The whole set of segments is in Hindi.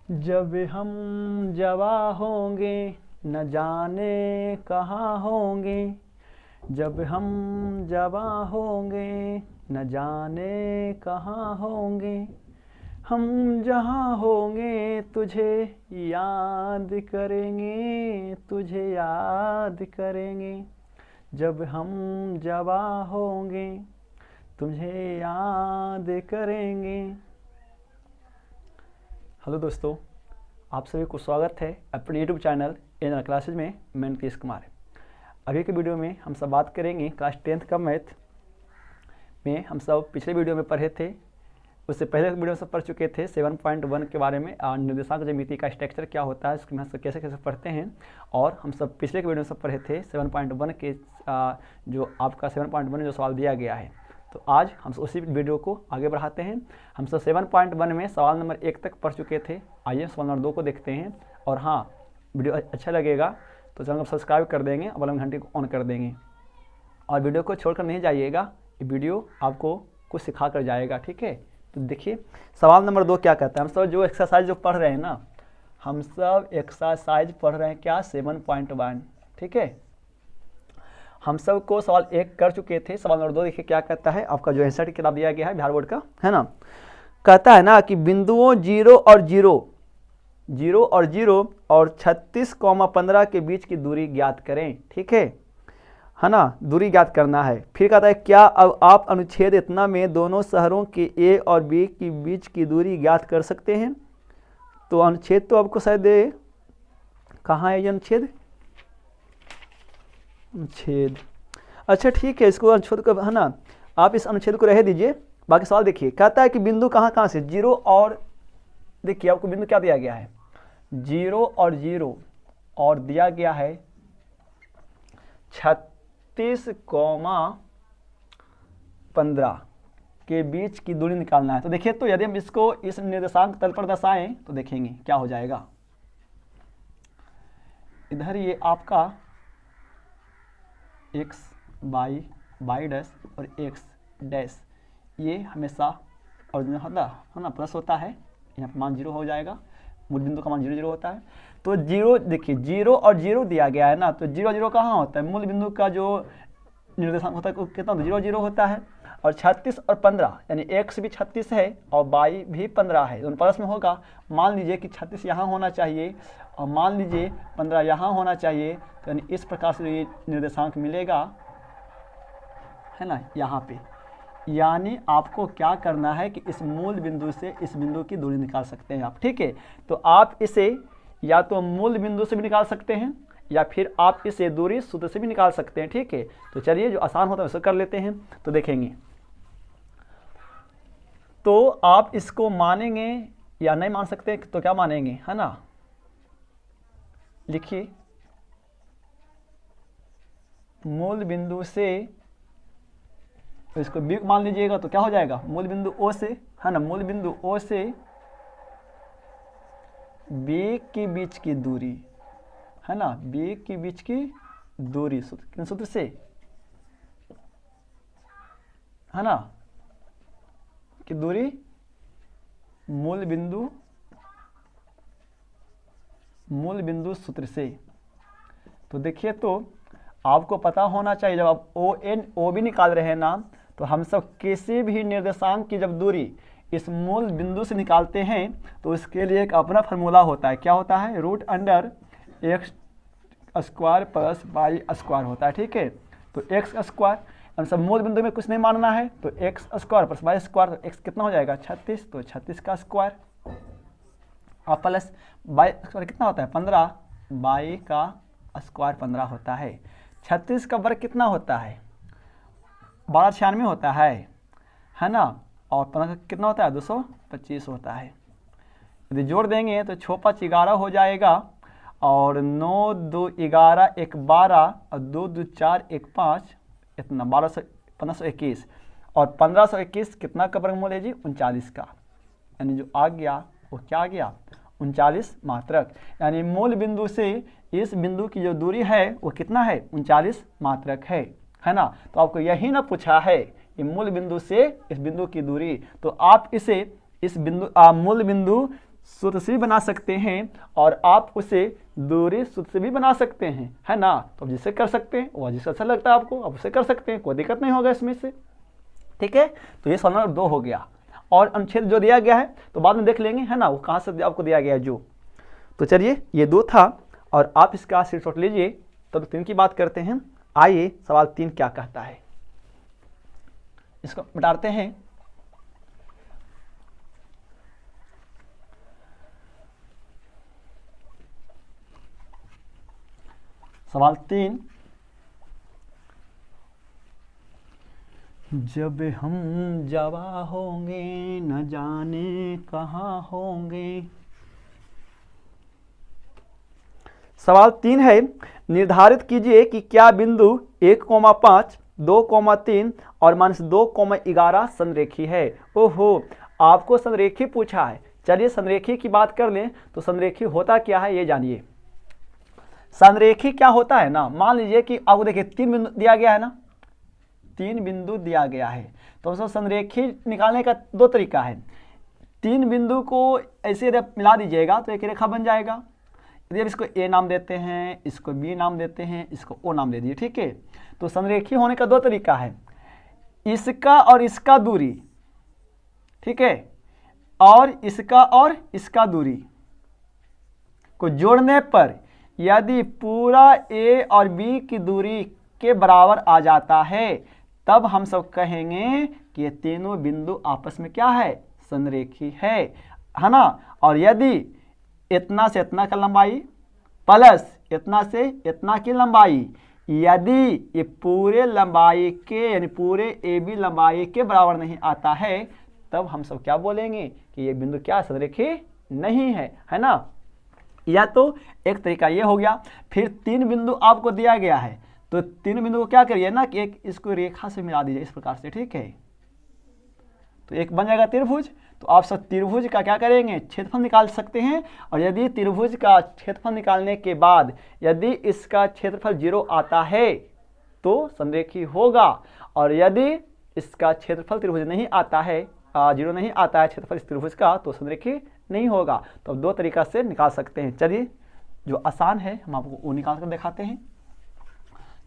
जब हम जवा होंगे न जाने कहाँ होंगे। जब हम जवा होंगे न जाने कहाँ होंगे। हम जहाँ होंगे तुझे याद करेंगे, तुझे याद करेंगे। जब हम जवा होंगे तुझे याद करेंगे। हेलो दोस्तों, आप सभी को स्वागत है अपने यूट्यूब चैनल एनआर क्लासेज में। मैं नीतीश कुमार। अभी के वीडियो में हम सब बात करेंगे क्लास 10th का मैथ में। हम सब पिछले वीडियो में पढ़े थे, उससे पहले वीडियो में सब पढ़ चुके थे 7.1 के बारे में, निर्देशांक ज्यामिति का स्ट्रक्चर क्या होता है, उसमें हम कैसे कैसे पढ़ते हैं। और हम सब पिछले के वीडियो में सब पढ़े थे 7.1 के जो आपका 7.1 में जो सवाल दिया गया है। तो आज हम उसी वीडियो को आगे बढ़ाते हैं। हम सब 7.1 में सवाल नंबर 1 तक पढ़ चुके थे। आइए सवाल नंबर 2 को देखते हैं। और हाँ, वीडियो अच्छा लगेगा तो चैनल को सब्सक्राइब कर देंगे और बेल घंटी को ऑन कर देंगे। और वीडियो को छोड़कर नहीं जाइएगा, ये वीडियो आपको कुछ सिखा कर जाएगा, ठीक है। तो देखिए सवाल नंबर 2 क्या कहता है। हम सब जो एक्सरसाइज जो पढ़ रहे हैं ना, हम सब एक्सरसाइज पढ़ रहे हैं क्या 7.1, ठीक है। हम सब को सवाल 1 कर चुके थे। सवाल नंबर 2 देखिए क्या कहता है। आपका जो एनसीईआरटी किताब दिया गया है बिहार बोर्ड का, है ना, कहता है ना कि बिंदुओं 0 और 0 और 36,15 के बीच की दूरी ज्ञात करें, ठीक है ना। दूरी ज्ञात करना है। फिर कहता है क्या अब आप अनुच्छेद इतना में दोनों शहरों के ए और बी के बीच की दूरी ज्ञात कर सकते हैं। तो अनुच्छेद तो आपको शायद कहाँ है ये अनुच्छेद। अच्छा ठीक है, इसको अनुच्छेद को, है ना, आप इस अनुच्छेद को रह दीजिए। बाकी सवाल देखिए, कहता है कि बिंदु कहाँ से 0 और, देखिए आपको बिंदु क्या दिया गया है 0 और 0 और दिया गया है 36,15 के बीच की दूरी निकालना है। तो देखिए, तो यदि हम इसको इस निर्देशांक तल पर दर्शाएं तो देखेंगे क्या हो जाएगा। इधर ये आपका x y डैश और x डैश ये हमेशा ओरिजिनल होता है ना, प्लस होता है। यहाँ पर मान 0 हो जाएगा, मूल बिंदु का मान 0 होता है। तो 0 देखिए 0 और 0 दिया गया है ना, तो 0 0 कहाँ होता है, मूल बिंदु का जो निर्देशांक होता है कितना 0 0 होता है। और 36 और 15 यानी x भी 36 है और y भी 15 है, दोनों प्लस में होगा। मान लीजिए कि 36 यहाँ होना चाहिए और मान लीजिए 15 यहाँ होना चाहिए। तो यानी इस प्रकार से ये निर्देशांक मिलेगा, है ना, यहाँ पे। यानी आपको क्या करना है कि इस मूल बिंदु से इस बिंदु की दूरी निकाल सकते हैं आप, ठीक है। तो आप इसे या तो मूल बिंदु से भी निकाल सकते हैं या फिर आप इसे दूरी सूत्र से भी निकाल सकते हैं, ठीक है। तो चलिए जो आसान होता है उसे कर लेते हैं। तो देखेंगे, तो आप इसको मानेंगे या नहीं मान सकते, तो क्या मानेंगे, है ना। लिखिए, मूल बिंदु से, तो इसको बी मान लीजिएगा तो क्या हो जाएगा, मूल बिंदु ओ से, है ना, मूल बिंदु ओ से बी के बीच की दूरी, है ना, बी के बीच की दूरी किन सूत्र से, है ना, की दूरी मूल बिंदु सूत्र से। तो देखिए, तो आपको पता होना चाहिए जब आप ओ भी निकाल रहे हैं ना, तो हम सब किसी भी निर्देशांक की जब दूरी इस मूल बिंदु से निकालते हैं तो उसके लिए एक अपना फार्मूला होता है। क्या होता है, √x² प्लस y² होता है, ठीक है। तो x² हम सब मूल बिंदु में कुछ नहीं मानना है, तो x² प्लस y², तो x कितना हो जाएगा 36, तो 36 का स्क्वायर और प्लस y² कितना होता है 15, y का स्क्वायर 15 होता है। 36 का वर्ग कितना होता है 1296 होता है ना, और 15 कितना होता है 225 होता है। यदि जोड़ देंगे तो 6 5 11 हो जाएगा, और 9 2 11 1 12 और 2 2 4 1 5, इतना 1521, और 1521 कितना का वर्गमूल है जी 39 का। यानी जो आ गया वो क्या आ गया 39 मात्रक। यानी मूल बिंदु से इस बिंदु की जो दूरी है वो कितना है 39 मात्रक है ना। तो आपको यही ना पूछा है कि मूल बिंदु से इस बिंदु की दूरी, तो आप इसे इस बिंदु मूल बिंदु सूत्र से भी बना सकते हैं और आप उसे दूरी सूत्र से भी बना सकते हैं, है ना। तो आप जिससे कर सकते हैं, वह जिससे अच्छा लगता है आपको, आप उससे कर सकते हैं, कोई दिक्कत नहीं होगा इसमें से। ठीक है, तो ये सवाल नंबर 2 हो गया। और अनुच्छेद जो दिया गया है तो बाद में देख लेंगे, है ना, वो कहाँ से आपको दिया गया है जो। तो चलिए ये 2 था और आप इसका स्क्रीनशॉट लीजिए। तब 3 की बात करते हैं। आइए सवाल 3 क्या कहता है, इसको बताते हैं। सवाल 3, जब हम जवा होंगे न जाने कहाँ होंगे। सवाल 3 है, निर्धारित कीजिए कि क्या बिंदु 1,5, 2,3 और -2,11 संरेखी है। ओहो, आपको संरेखी पूछा है। चलिए संरेखी की बात कर लें तो संरेखी होता क्या है ये जानिए। संरेखी क्या होता है ना, मान लीजिए कि आपको देखिए 3 बिंदु दिया गया है ना, 3 बिंदु दिया गया है। तो उसको संरेखी निकालने का 2 तरीका है। 3 बिंदु को ऐसे मिला दीजिएगा तो एक रेखा बन जाएगा। यदि आप इसको ए नाम देते हैं, इसको बी नाम देते हैं, इसको ओ नाम दे दिए, ठीक है। तो संरेखी होने का 2 तरीका है, इसका और इसका दूरी, ठीक है, और इसका दूरी को जोड़ने पर यदि पूरा ए और बी की दूरी के बराबर आ जाता है तब हम सब कहेंगे कि ये तीनों बिंदु आपस में क्या है, संरेखी है ना। और यदि इतना से इतना का लंबाई प्लस इतना से इतना की लंबाई यदि ये पूरे लंबाई के यानी पूरे ए बी लंबाई के बराबर नहीं आता है तब हम सब क्या बोलेंगे कि ये बिंदु क्या संरेखी नहीं है ना। या तो एक तरीका ये हो गया। फिर 3 बिंदु आपको दिया गया है तो 3 बिंदु को क्या करिए ना कि एक इसको रेखा से मिला दीजिए इस प्रकार से, ठीक है। तो एक बन जाएगा त्रिभुज। तो आप सब त्रिभुज का क्या करेंगे, क्षेत्रफल निकाल सकते हैं। और यदि त्रिभुज का क्षेत्रफल निकालने के बाद यदि इसका क्षेत्रफल 0 आता है तो संरेखी होगा, और यदि इसका क्षेत्रफल त्रिभुज नहीं आता है, 0 नहीं आता है क्षेत्रफल इस त्रिभुज का, तो संरेखी नहीं होगा। तो अब 2 तरीका से निकाल सकते हैं। चलिए जो आसान है हम आपको वो निकाल कर दिखाते हैं।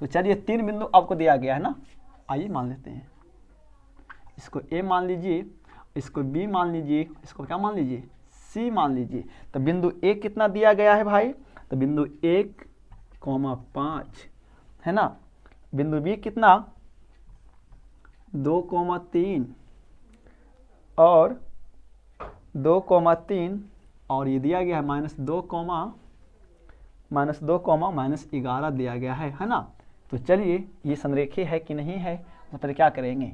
तो चलिए 3 बिंदु आपको दिया गया है ना, आइए मान लेते हैं। इसको ए मान लीजिए, इसको बी मान लीजिए, इसको क्या मान लीजिए, सी मान लीजिए। तो बिंदु ए कितना दिया गया है भाई, तो बिंदु 1,5 है ना। बिंदु बी कितना 2,3 और 2,3 और ये दिया गया है -2,-11 दिया गया है ना। तो चलिए ये संरेखी है कि नहीं है, तो पहले क्या करेंगे।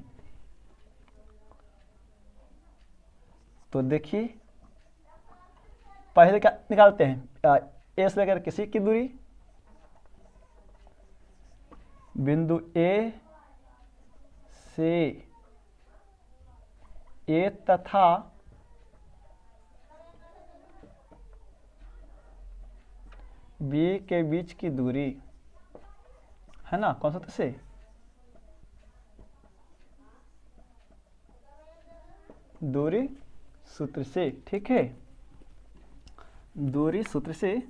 तो देखिए पहले क्या निकालते हैं, ए से लेकर किसी की दूरी, बिंदु ए से ए तथा बी के बीच की दूरी, है ना, कौन सा से दूरी सूत्र से, ठीक है। दूरी सूत्र से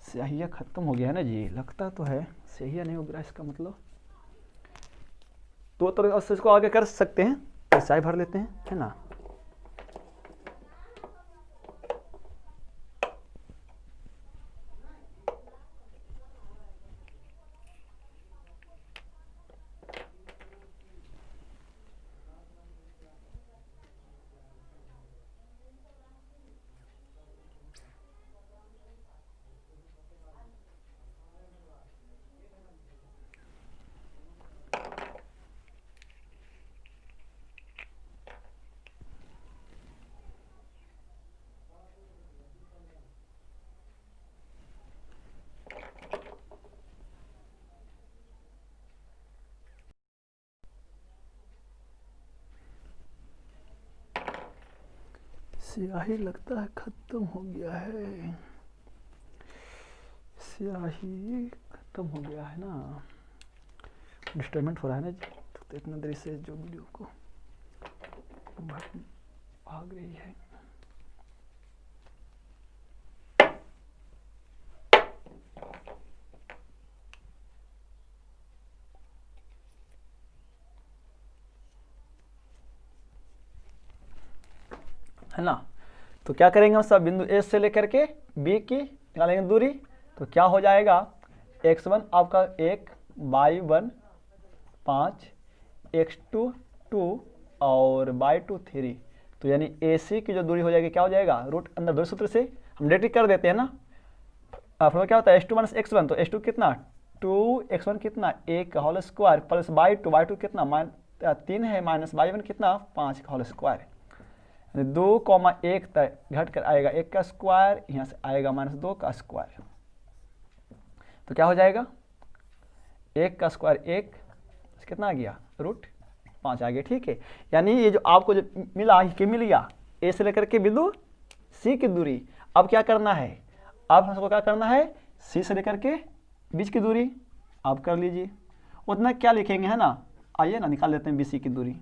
स्याहिया खत्म हो गया है ना जी, लगता तो है स्याहिया नहीं उग रहा इसका मतलब। तो इसको आगे कर सकते हैं, तो स्याही भर लेते हैं, है ना। स्याही लगता है खत्म हो गया है, स्याही खत्म हो गया है ना, डिस्टर्बेंट हो रहा है ना जी। तो इतना देर से जो वीडियो को भाग रही है। है ना। तो क्या करेंगे हम सब, बिंदु ए से लेकर के बी की निकालेंगे दूरी। तो क्या हो जाएगा, x1 आपका 1, y1 5, x2 2 और y2 3। तो यानी AC की जो दूरी हो जाएगी क्या हो जाएगा, रूट अंदर दूरी सूत्र से हम डायरेक्ट कर देते हैं ना। फिर क्या होता है h2 माइनस x1, तो h2 कितना 2, x1 कितना 1 का होल स्क्वायर प्लस y2 कितना 3 है माइनस y1 कितना 5 का होल स्क्वायर। 2,1 तक घट कर आएगा 1 का स्क्वायर, यहाँ से आएगा -2 का स्क्वायर। तो क्या हो जाएगा, 1 का स्क्वायर 1 कितना आ गया, √5 आ गया। ठीक है, यानी ये जो आपको जो मिला कि मिल गया ए से लेकर के बिंदु सी की दूरी। अब क्या करना है, अब हमको क्या करना है, सी से लेकर के बीच की दूरी आप कर लीजिए। उतना क्या लिखेंगे, है ना, आइए ना निकाल लेते हैं बीसी की दूरी।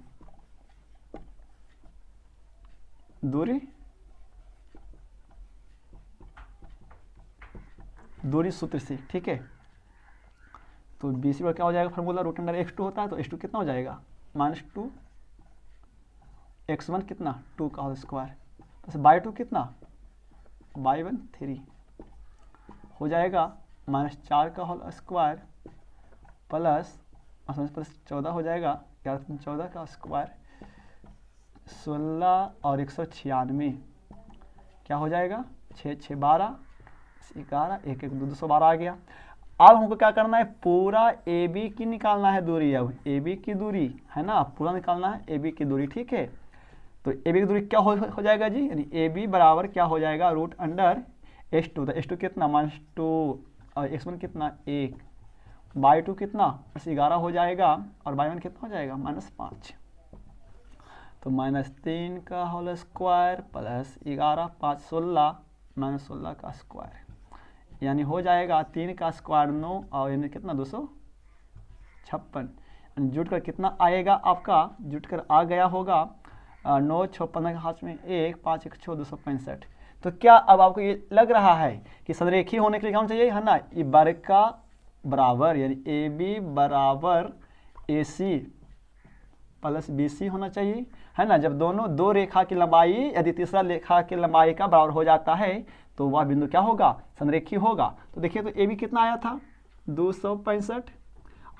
दूरी सूत्र से, ठीक है। तो बीसी पर क्या हो जाएगा फार्मूला, √x2 होता है, तो x2 कितना हो जाएगा -2, x1 कितना 2 का होल स्क्वायर प्लस y2 कितना y1 3 हो जाएगा -4 का होल स्क्वायर प्लस 14 हो जाएगा, 14 का स्क्वायर 16 और 196 क्या हो जाएगा 6 6 12 11 1 1 212 आ गया। अब हमको क्या करना है, पूरा ए बी की निकालना है दूरी। अब ए बी की दूरी है ना, पूरा निकालना है ए बी की दूरी। ठीक है, तो ए बी की दूरी क्या हो जाएगा जी, यानी ए बी बराबर क्या हो जाएगा √h2। तो h2 कितना -2 और x1 कितना 1, y2 कितना 11 हो जाएगा और y1 कितना हो जाएगा -5। तो -3 का होल स्क्वायर प्लस 11 5 16 -16 का स्क्वायर, यानी हो जाएगा 3 का स्क्वायर 9 और यानी कितना 256। जुट कर कितना आएगा आपका, जुट कर आ गया होगा 9 6 15 के हाथ में 1 5 1 6 265। तो क्या अब आपको ये लग रहा है कि संरेखी होने के लिए क्या होना चाहिए, है ना, ये वर्ग का बराबर यानी ए बी बराबर ए सी प्लस बी सी होना चाहिए, है ना। जब दोनों दो रेखा की लंबाई यदि तीसरा रेखा की लंबाई का बराबर हो जाता है तो वह बिंदु क्या होगा, संरेखी होगा। तो देखिए, तो ए बी कितना आया था 265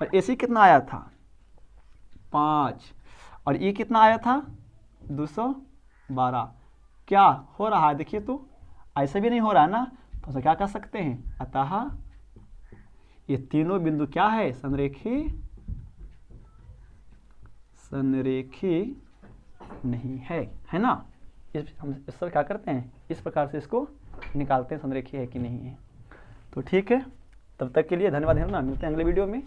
और ए सी कितना आया था 5 और ई कितना आया था 212। क्या हो रहा है, देखिए तो ऐसे भी नहीं हो रहा है ना, तो क्या कर सकते हैं, अतः ये तीनों बिंदु क्या है, संरेखी नहीं है ना। हम इस पर क्या करते हैं, इस प्रकार से इसको निकालते हैं संरेखी है कि नहीं है। तो ठीक है, तब तक के लिए धन्यवाद है ना, मिलते हैं अगले वीडियो में।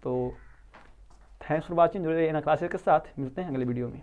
तो थैंक्स फॉर वॉचिंग, जुड़े रहना क्लासेस के साथ, मिलते हैं अगले वीडियो में।